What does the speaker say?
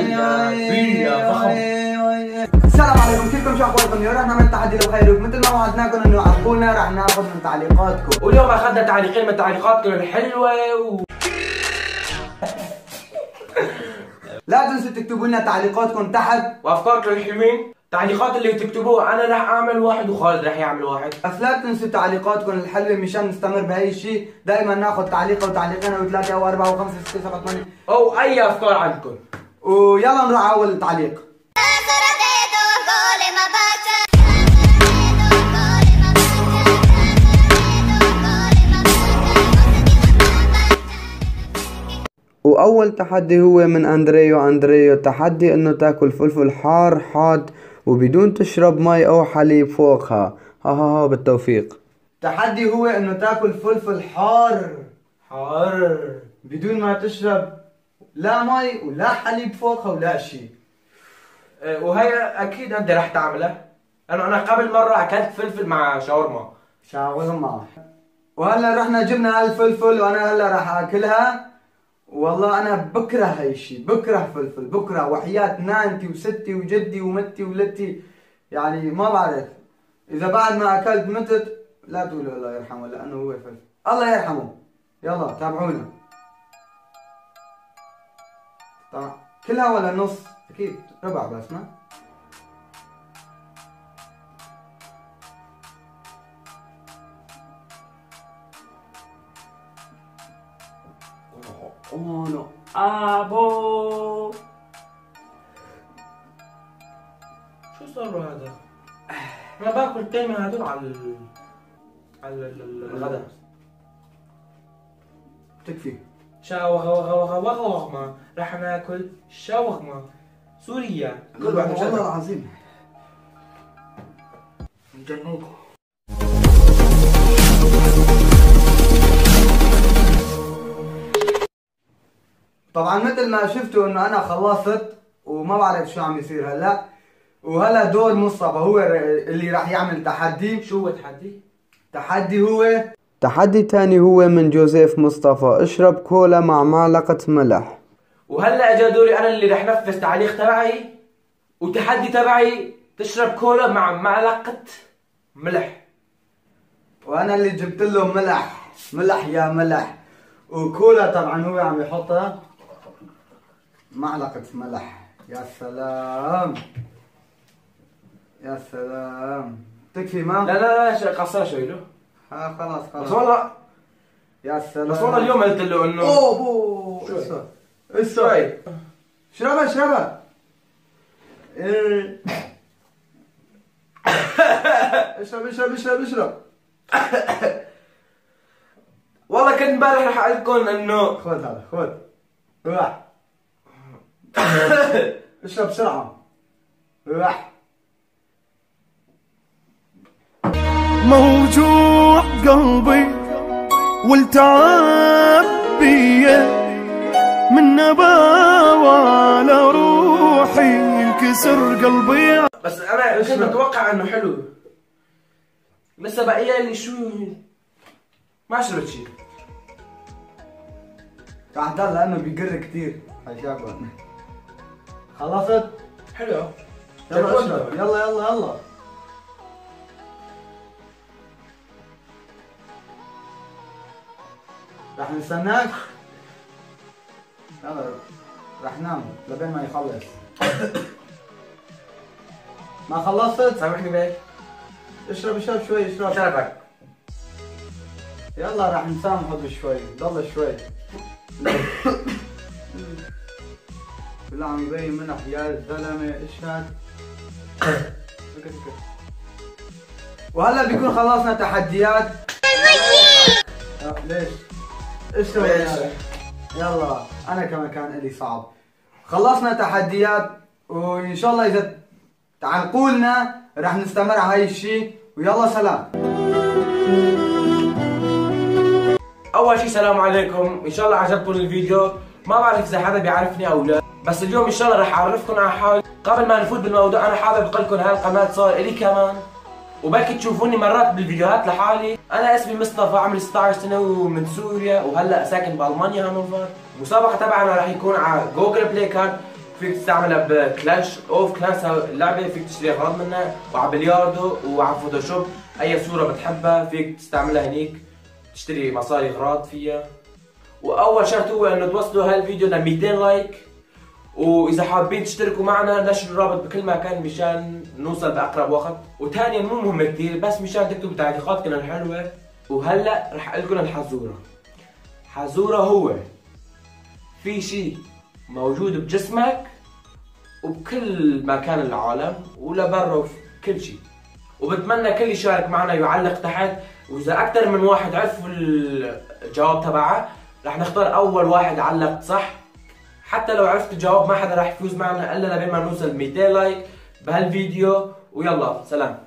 هلا فينا فخم. السلام عليكم، كيفكم؟ شو اخباركم؟ اليوم رح نعمل تحدي لو خيروك، مثل ما وعدناكم انه عقولنا رح ناخذ من تعليقاتكم، واليوم اخذنا تعليقين من تعليقاتكم الحلوه لا تنسوا تكتبوا لنا تعليقاتكم تحت وافكاركم الحلوين. التعليقات اللي تكتبوها انا رح اعمل واحد وخالد رح يعمل واحد. بس لا تنسوا تعليقاتكم الحلوه مشان نستمر بهي الشيء، دائما ناخذ تعليقه وتعليقين وثلاثه او اربعه وخمسه وسته وسبعه وثمانيه او اي افكار عندكم. ويلا نروح على اول تعليق. واول تحدي هو من اندريو التحدي انه تاكل فلفل حار حاد وبدون تشرب مي او حليب فوقها. ها بالتوفيق. التحدي هو انه تاكل فلفل حار بدون ما تشرب لا مي ولا حليب فوقها ولا شيء. وهي اكيد انت رح تعملها. انا قبل مره اكلت فلفل مع شاورما. وهلا رحنا جبنا هالفلفل وانا هلا راح اكلها. والله انا بكره هاي الشيء، بكره فلفل، بكره وحياة نانتي وستي وجدي ومتي ولتي، يعني ما بعرف. اذا بعد ما اكلت متت لا تقولوا الله يرحمه لانه هو فلفل. الله يرحمه. يلا تابعونا. طبعا كلها ولا نص؟ اكيد ربع بس ما. اونو ابو شو صار له هذا؟ انا باكل دايما هدول على الغداء. تكفي. شاورما رح ناكل شاورما سوريا. كل واحد والله العظيم مجنون. طبعا مثل ما شفتوا انه انا خلصت وما بعرف شو عم يصير هلا. وهلا دور مصطفى هو اللي راح يعمل تحدي. شو هو التحدي؟ تحدي تاني هو من جوزيف مصطفى، اشرب كولا مع معلقة ملح. وهلا اجا دوري انا اللي رح نفذ تعليق تبعي وتحدي تبعي تشرب كولا مع معلقة ملح. وانا اللي جبت له ملح يا ملح. وكولا طبعا هو عم يحطها معلقة ملح. يا سلام يا سلام. تكفي ما؟ لا قصر شوي له. خلاص بس والله يا سلام. بس والله اليوم قلت له انه اوه شوي اشربها اشرب. والله كنت امبارح رح اقول لكم انه خذ هذا خذ راح اشرب بسرعة راح. موجوع قلبي والتعب بيه من نباوة على روحي ينكسر قلبي. بس انا كنت متوقع انه حلو. لسه بقيه لي شو ما شربت شيء. راح ضل لانه بيقر كثير. حشاكم خلصت؟ حلو. يلا اشرب يلا. راح نستناك. يلا راح نام لبين ما يخلص. ما خلصت؟ سامحني بيك. اشرب شوي اشرب. شربك. يلا راح نسامحه بشوي، ضل شوي. بالله عم يبين منح يا زلمه ايش هاد؟ وهلا بيكون خلصنا تحديات. ليش؟ اشرب يلا. انا كمان كان الي صعب. خلصنا تحديات وان شاء الله اذا تعلقوا لنا راح نستمر على هاي الشيء. ويلا سلام. اول شيء السلام عليكم، ان شاء الله عجبكم الفيديو. ما بعرف اذا حدا بيعرفني او لا، بس اليوم ان شاء الله رح اعرفكم على حالي. قبل ما نفوت بالموضوع انا حابب اقول لكم هاي القناه صار الي كمان، وبلكي تشوفوني مرات بالفيديوهات لحالي. انا اسمي مصطفى، عمري 16 سنه ومن سوريا وهلا ساكن بالمانيا هانوفر. المسابقه تبعنا رح يكون على جوجل بلاي كارد، فيك تستعملها بكلاش اوف كلاس اللعبه، فيك تشتري اغراض منها، وعلى بلياردو وعلى فوتوشوب اي صوره بتحبها فيك تستعملها هنيك تشتري مصاري اغراض فيها. واول شرط هو انه توصلوا هالفيديو ل 200 لايك، واذا حابين تشتركوا معنا نشروا الرابط بكل مكان مشان نوصل باقرب وقت. وثانيا مو مهم كثير، بس مشان تكتبوا تعليقاتكم الحلوه. وهلا رح اقول لكم الحزوره. حزوره هو في شيء موجود بجسمك وبكل مكان العالم ولبرا وفي كل شيء، وبتمنى كل يشارك معنا يعلق تحت، واذا اكثر من واحد عرفوا الجواب تبعه رح نختار اول واحد علق صح. حتى لو عرفت الجواب ما حدا رح يفوز معنا الا لما نوصل 200 لايك بهالفيديو. ويلا سلام.